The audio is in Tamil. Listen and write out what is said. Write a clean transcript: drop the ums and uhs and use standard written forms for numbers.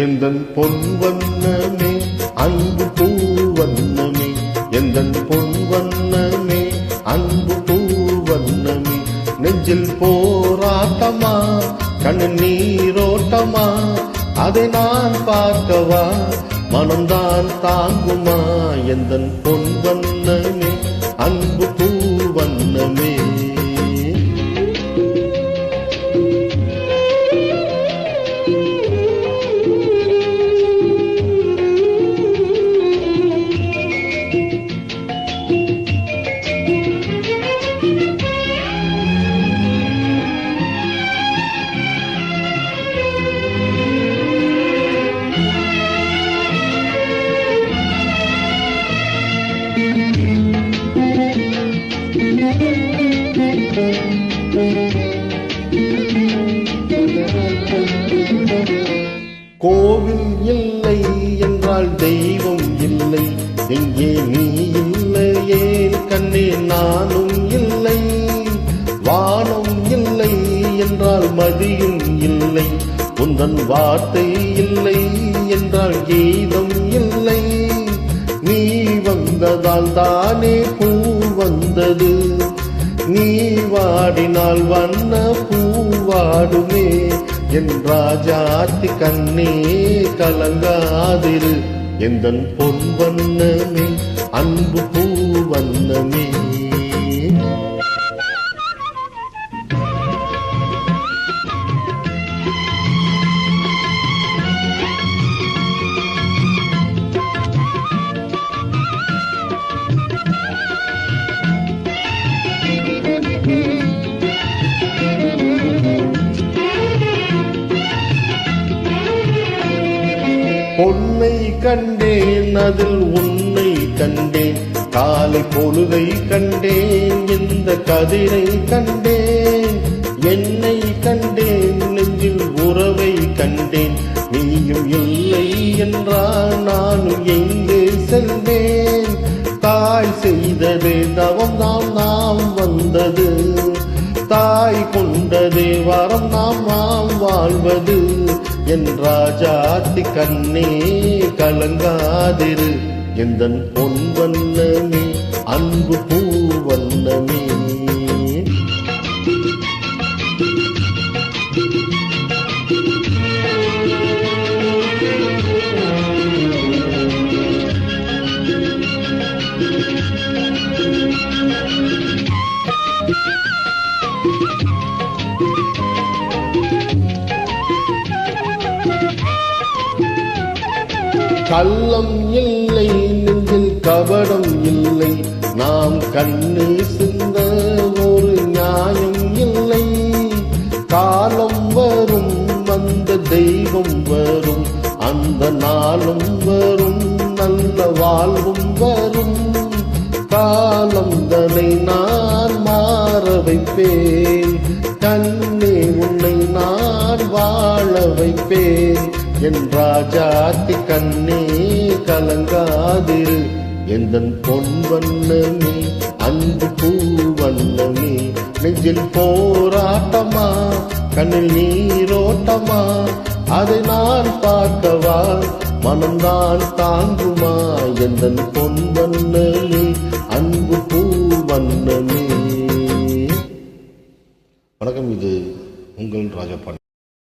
எந்தன் பொன் வண்ணமே அன்பு பூ வண்ணமே, எந்தன் பொன் வண்ணமே அன்பு பூ வண்ணமே, நெஞ்சில் போராட்டமா கண்ணில் நீரோட்டமா, அதை நான் பார்க்கவா மனம்தான் தாங்குமா, எந்தன் பொன் வண்ணமே அன்பு பூ வண்ணமே. கோவில் இல்லை என்றால் தெய்வம் இல்லை, எங்கே நீ இல்லையே கண்ணே நானும் இல்லை, வானம் இல்லை என்றால் மதியும் இல்லை, உந்தன் வார்த்தை இல்லை என்றால் கீதம் இல்லை, நீ வந்ததால் தானே பூ வந்தது, நீ வாடினால் வண்ண பூவாடுமே, என் ராஜாத்தி கண்ணே கலங்காதிரு, எந்தன் பொன் வண்ணமே அன்பு பூ வண்ணமே. பொன்னை கண்டேன் அதில் உன்னை கண்டேன், காலை பொழுதை கண்டேன் இந்த கதிரை கண்டேன், என்னை கண்டேன் நெஞ்சில் உறவை கண்டேன், நீயும் இல்லை என்றால் நானும் எங்கே செல்வேன், தாய் செய்ததே தவம் நாம் வந்தது, தாய் கொண்டதே வரம் நாம் வாழ்வது, என் ராஜாத்தி கண்ணே கலங்காதிரு, எந்தன் பொன் வண்ணமே அன்பு பூ வண்ணமே. கள்ளம் இல்லை நெஞ்சில் கபடம் இல்லை, நாம் கண்ணீர் சிந்த ஒரு நியாயம் இல்லை, காலம் வரும் அந்த தெய்வம் வரும், அந்த நாளும் வரும் நல்ல வாழ்வும் வரும், காலம் தன்னை நான் மாற வைப்பேன், கண்ணே உன்னை நான் வாழ வைப்பேன், என் ராஜாத்தி கண்ணே கலங்காதிரு, எந்தன் பொன் வண்ணமே அன்பு பூ வண்ணமே, நெஞ்சில் போராட்டமா கண்ணில் நீரோட்டமா, அதை நான் பார்க்கவா மனம்தான் தாங்குமா, எந்தன் பொன் வண்ணமே அன்பு பூ வண்ணமே. வணக்கம், இது உங்கள் ராஜா.